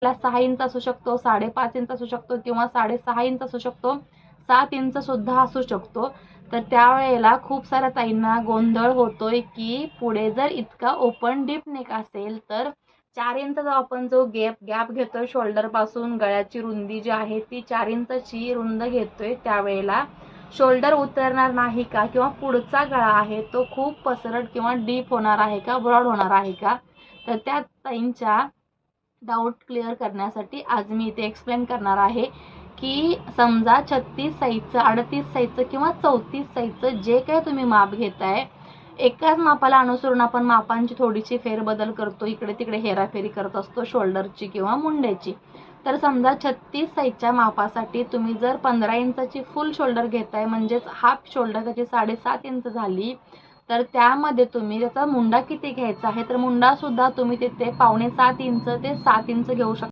6 inch असू शकतो, 5.5 inch असू शकतो किंवा 6.5 इंच असू शकतो, 7 इंच सुद्धा असू शकतो. तर त्यावेळेला खूप साऱ्या ताईंना गोंधळ होतोय की पुढे जर इतका ओपन डीप नेक असेल तर 4 इंचचा आपण जो गॅप घेतोय शोल्डर पासून, गळ्याची रुंदी जी आहे ती 4 इंचची रुंद घेतोय, त्यावेळेला शोल्डर उतरणार नाही का, किंवा पुढचा गळा आहे तो खूप पसरट किंवा डीप होणार आहे का, ब्रॉड होणार आहे का. तर त्या ताईंच्या डाऊट क्लिअर करण्यासाठी आज मी इथे एक्सप्लेन करणार आहे की समजा 36 साईजचं, 38 साईजचं किंवा 34 साईजचं जे काही तुम्ही माप घेताय, एकाच मापाला अनुसरून आपण मापांची थोडीशी फेरबदल करतो, इकडे तिकडे हेराफेरी करत असतो शोल्डरची किंवा मुंड्याची. तर समजा 36 साईजच्या मापासाठी तुम्ही जर 15 इंचाची फुल शोल्डर घेताय, म्हणजेच हाफ शोल्डर त्याची 7.5 इंच झाली, तर त्यामध्ये तुम्ही त्याचा मुंडा किती घ्यायचा आहे, तर मुंडा सुद्धा तुम्ही तिथे 6.25 इंच ते 7 इंच घेऊ शकता.